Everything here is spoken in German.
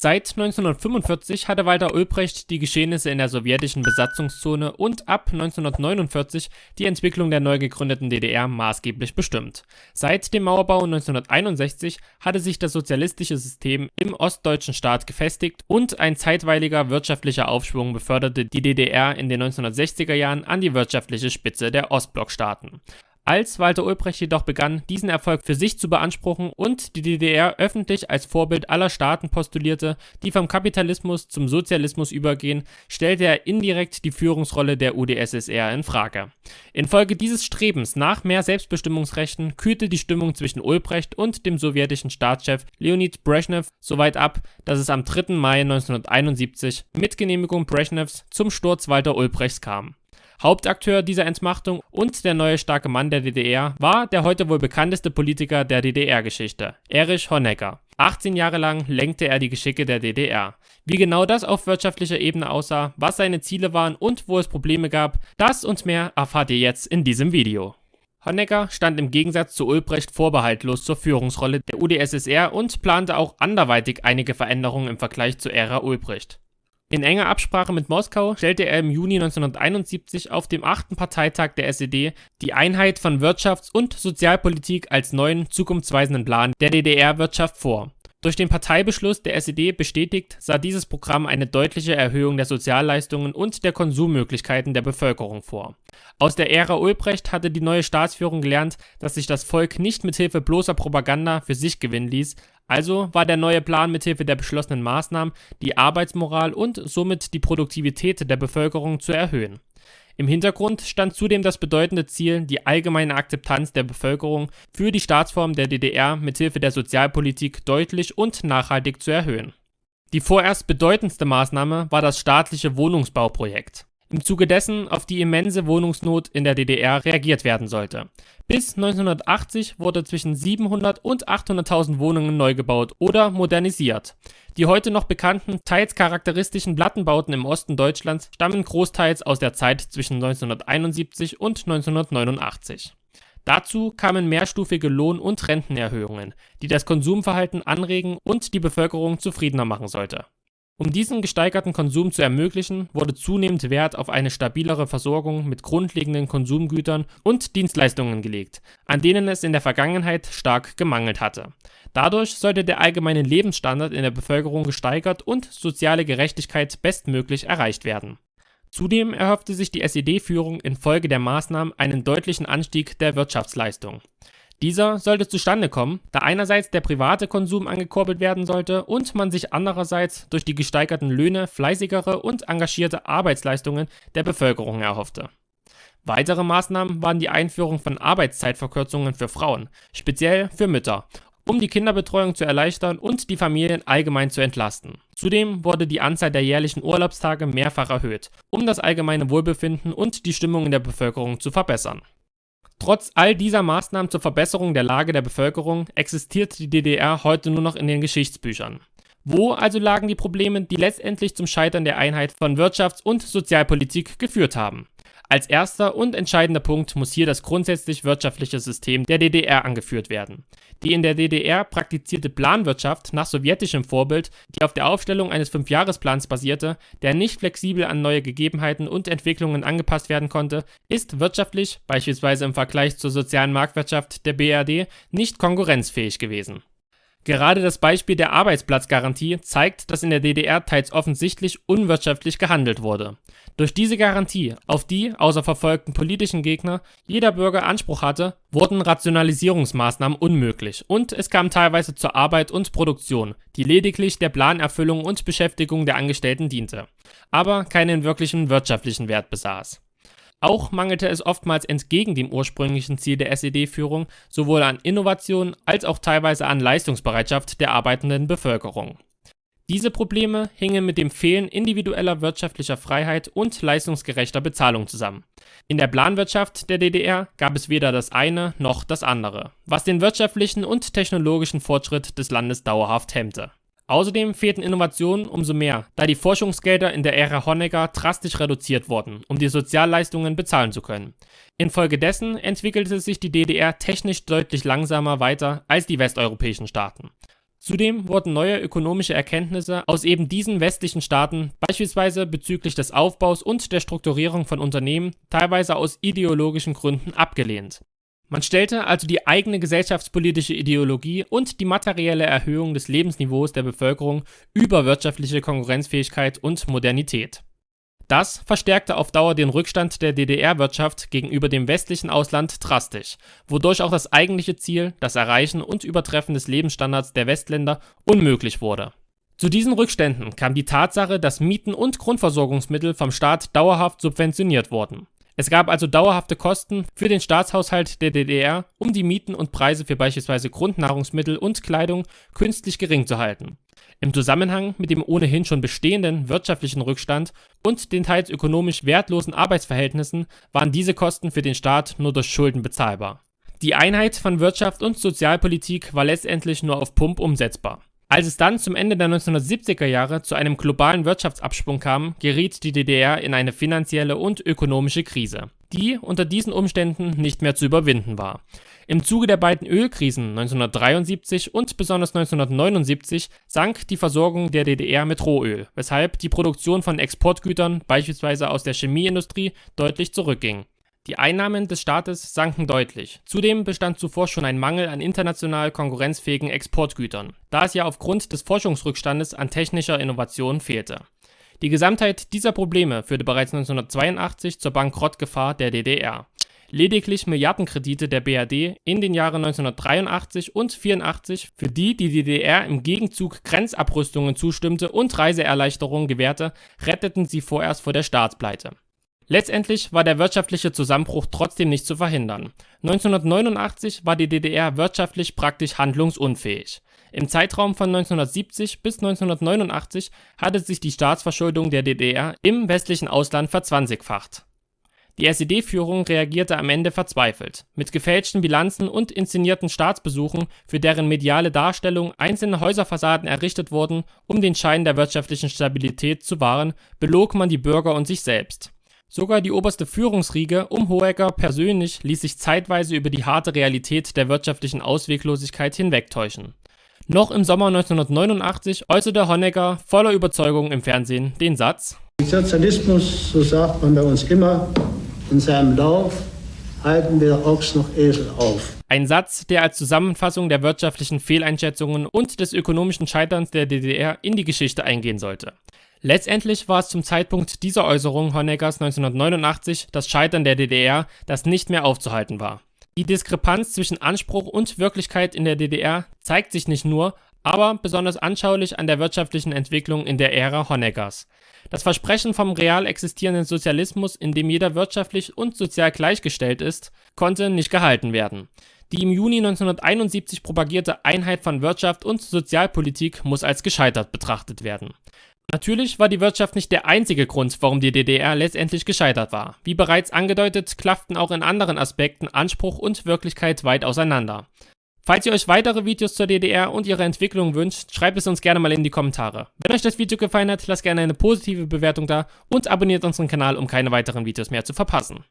Seit 1945 hatte Walter Ulbricht die Geschehnisse in der sowjetischen Besatzungszone und ab 1949 die Entwicklung der neu gegründeten DDR maßgeblich bestimmt. Seit dem Mauerbau 1961 hatte sich das sozialistische System im ostdeutschen Staat gefestigt und ein zeitweiliger wirtschaftlicher Aufschwung beförderte die DDR in den 1960er Jahren an die wirtschaftliche Spitze der Ostblockstaaten. Als Walter Ulbricht jedoch begann, diesen Erfolg für sich zu beanspruchen und die DDR öffentlich als Vorbild aller Staaten postulierte, die vom Kapitalismus zum Sozialismus übergehen, stellte er indirekt die Führungsrolle der UdSSR in Frage. Infolge dieses Strebens nach mehr Selbstbestimmungsrechten kühlte die Stimmung zwischen Ulbricht und dem sowjetischen Staatschef Leonid Brezhnev so weit ab, dass es am 3. Mai 1971 mit Genehmigung Brezhnevs zum Sturz Walter Ulbrichts kam. Hauptakteur dieser Entmachtung und der neue starke Mann der DDR war der heute wohl bekannteste Politiker der DDR-Geschichte, Erich Honecker. 18 Jahre lang lenkte er die Geschicke der DDR. Wie genau das auf wirtschaftlicher Ebene aussah, was seine Ziele waren und wo es Probleme gab, das und mehr erfahrt ihr jetzt in diesem Video. Honecker stand im Gegensatz zu Ulbricht vorbehaltlos zur Führungsrolle der UdSSR und plante auch anderweitig einige Veränderungen im Vergleich zur Ära Ulbricht. In enger Absprache mit Moskau stellte er im Juni 1971 auf dem 8. Parteitag der SED die Einheit von Wirtschafts- und Sozialpolitik als neuen, zukunftsweisenden Plan der DDR-Wirtschaft vor. Durch den Parteibeschluss der SED bestätigt, sah dieses Programm eine deutliche Erhöhung der Sozialleistungen und der Konsummöglichkeiten der Bevölkerung vor. Aus der Ära Ulbricht hatte die neue Staatsführung gelernt, dass sich das Volk nicht mithilfe bloßer Propaganda für sich gewinnen ließ, also war der neue Plan mithilfe der beschlossenen Maßnahmen die Arbeitsmoral und somit die Produktivität der Bevölkerung zu erhöhen. Im Hintergrund stand zudem das bedeutende Ziel, die allgemeine Akzeptanz der Bevölkerung für die Staatsform der DDR mithilfe der Sozialpolitik deutlich und nachhaltig zu erhöhen. Die vorerst bedeutendste Maßnahme war das staatliche Wohnungsbauprojekt. Im Zuge dessen auf die immense Wohnungsnot in der DDR reagiert werden sollte. Bis 1980 wurde zwischen 700 und 800.000 Wohnungen neu gebaut oder modernisiert. Die heute noch bekannten, teils charakteristischen Plattenbauten im Osten Deutschlands stammen großteils aus der Zeit zwischen 1971 und 1989. Dazu kamen mehrstufige Lohn- und Rentenerhöhungen, die das Konsumverhalten anregen und die Bevölkerung zufriedener machen sollte. Um diesen gesteigerten Konsum zu ermöglichen, wurde zunehmend Wert auf eine stabilere Versorgung mit grundlegenden Konsumgütern und Dienstleistungen gelegt, an denen es in der Vergangenheit stark gemangelt hatte. Dadurch sollte der allgemeine Lebensstandard in der Bevölkerung gesteigert und soziale Gerechtigkeit bestmöglich erreicht werden. Zudem erhoffte sich die SED-Führung infolge der Maßnahmen einen deutlichen Anstieg der Wirtschaftsleistung. Dieser sollte zustande kommen, da einerseits der private Konsum angekurbelt werden sollte und man sich andererseits durch die gesteigerten Löhne fleißigere und engagierte Arbeitsleistungen der Bevölkerung erhoffte. Weitere Maßnahmen waren die Einführung von Arbeitszeitverkürzungen für Frauen, speziell für Mütter, um die Kinderbetreuung zu erleichtern und die Familien allgemein zu entlasten. Zudem wurde die Anzahl der jährlichen Urlaubstage mehrfach erhöht, um das allgemeine Wohlbefinden und die Stimmung in der Bevölkerung zu verbessern. Trotz all dieser Maßnahmen zur Verbesserung der Lage der Bevölkerung existiert die DDR heute nur noch in den Geschichtsbüchern. Wo also lagen die Probleme, die letztendlich zum Scheitern der Einheit von Wirtschafts- und Sozialpolitik geführt haben? Als erster und entscheidender Punkt muss hier das grundsätzlich wirtschaftliche System der DDR angeführt werden. Die in der DDR praktizierte Planwirtschaft nach sowjetischem Vorbild, die auf der Aufstellung eines 5-Jahres-Plans basierte, der nicht flexibel an neue Gegebenheiten und Entwicklungen angepasst werden konnte, ist wirtschaftlich, beispielsweise im Vergleich zur sozialen Marktwirtschaft der BRD, nicht konkurrenzfähig gewesen. Gerade das Beispiel der Arbeitsplatzgarantie zeigt, dass in der DDR teils offensichtlich unwirtschaftlich gehandelt wurde. Durch diese Garantie, auf die, außer verfolgten politischen Gegner, jeder Bürger Anspruch hatte, wurden Rationalisierungsmaßnahmen unmöglich und es kam teilweise zur Arbeit und Produktion, die lediglich der Planerfüllung und Beschäftigung der Angestellten diente, aber keinen wirklichen wirtschaftlichen Wert besaß. Auch mangelte es oftmals entgegen dem ursprünglichen Ziel der SED-Führung sowohl an Innovation als auch teilweise an Leistungsbereitschaft der arbeitenden Bevölkerung. Diese Probleme hingen mit dem Fehlen individueller wirtschaftlicher Freiheit und leistungsgerechter Bezahlung zusammen. In der Planwirtschaft der DDR gab es weder das eine noch das andere, was den wirtschaftlichen und technologischen Fortschritt des Landes dauerhaft hemmte. Außerdem fehlten Innovationen umso mehr, da die Forschungsgelder in der Ära Honecker drastisch reduziert wurden, um die Sozialleistungen bezahlen zu können. Infolgedessen entwickelte sich die DDR technisch deutlich langsamer weiter als die westeuropäischen Staaten. Zudem wurden neue ökonomische Erkenntnisse aus eben diesen westlichen Staaten, beispielsweise bezüglich des Aufbaus und der Strukturierung von Unternehmen, teilweise aus ideologischen Gründen abgelehnt. Man stellte also die eigene gesellschaftspolitische Ideologie und die materielle Erhöhung des Lebensniveaus der Bevölkerung über wirtschaftliche Konkurrenzfähigkeit und Modernität. Das verstärkte auf Dauer den Rückstand der DDR-Wirtschaft gegenüber dem westlichen Ausland drastisch, wodurch auch das eigentliche Ziel, das Erreichen und Übertreffen des Lebensstandards der Westländer, unmöglich wurde. Zu diesen Rückständen kam die Tatsache, dass Mieten und Grundversorgungsmittel vom Staat dauerhaft subventioniert wurden. Es gab also dauerhafte Kosten für den Staatshaushalt der DDR, um die Mieten und Preise für beispielsweise Grundnahrungsmittel und Kleidung künstlich gering zu halten. Im Zusammenhang mit dem ohnehin schon bestehenden wirtschaftlichen Rückstand und den teils ökonomisch wertlosen Arbeitsverhältnissen waren diese Kosten für den Staat nur durch Schulden bezahlbar. Die Einheit von Wirtschaft und Sozialpolitik war letztendlich nur auf Pump umsetzbar. Als es dann zum Ende der 1970er Jahre zu einem globalen Wirtschaftsabsprung kam, geriet die DDR in eine finanzielle und ökonomische Krise, die unter diesen Umständen nicht mehr zu überwinden war. Im Zuge der beiden Ölkrisen 1973 und besonders 1979 sank die Versorgung der DDR mit Rohöl, weshalb die Produktion von Exportgütern, beispielsweise aus der Chemieindustrie, deutlich zurückging. Die Einnahmen des Staates sanken deutlich. Zudem bestand zuvor schon ein Mangel an international konkurrenzfähigen Exportgütern, da es ja aufgrund des Forschungsrückstandes an technischer Innovation fehlte. Die Gesamtheit dieser Probleme führte bereits 1982 zur Bankrottgefahr der DDR. Lediglich Milliardenkredite der BRD in den Jahren 1983 und 1984, für die die DDR im Gegenzug Grenzabrüstungen zustimmte und Reiseerleichterungen gewährte, retteten sie vorerst vor der Staatspleite. Letztendlich war der wirtschaftliche Zusammenbruch trotzdem nicht zu verhindern. 1989 war die DDR wirtschaftlich praktisch handlungsunfähig. Im Zeitraum von 1970 bis 1989 hatte sich die Staatsverschuldung der DDR im westlichen Ausland verzwanzigfacht. Die SED-Führung reagierte am Ende verzweifelt. Mit gefälschten Bilanzen und inszenierten Staatsbesuchen, für deren mediale Darstellung einzelne Häuserfassaden errichtet wurden, um den Schein der wirtschaftlichen Stabilität zu wahren, belog man die Bürger und sich selbst. Sogar die oberste Führungsriege um Honecker persönlich ließ sich zeitweise über die harte Realität der wirtschaftlichen Ausweglosigkeit hinwegtäuschen. Noch im Sommer 1989 äußerte Honecker voller Überzeugung im Fernsehen den Satz: Sozialismus, so sagt man bei uns immer, in seinem Lauf halten weder Ochs noch Esel auf. Ein Satz, der als Zusammenfassung der wirtschaftlichen Fehleinschätzungen und des ökonomischen Scheiterns der DDR in die Geschichte eingehen sollte. Letztendlich war es zum Zeitpunkt dieser Äußerung Honeckers 1989 das Scheitern der DDR, das nicht mehr aufzuhalten war. Die Diskrepanz zwischen Anspruch und Wirklichkeit in der DDR zeigt sich nicht nur, aber besonders anschaulich an der wirtschaftlichen Entwicklung in der Ära Honeckers. Das Versprechen vom real existierenden Sozialismus, in dem jeder wirtschaftlich und sozial gleichgestellt ist, konnte nicht gehalten werden. Die im Juni 1971 propagierte Einheit von Wirtschaft und Sozialpolitik muss als gescheitert betrachtet werden. Natürlich war die Wirtschaft nicht der einzige Grund, warum die DDR letztendlich gescheitert war. Wie bereits angedeutet, klafften auch in anderen Aspekten Anspruch und Wirklichkeit weit auseinander. Falls ihr euch weitere Videos zur DDR und ihrer Entwicklung wünscht, schreibt es uns gerne mal in die Kommentare. Wenn euch das Video gefallen hat, lasst gerne eine positive Bewertung da und abonniert unseren Kanal, um keine weiteren Videos mehr zu verpassen.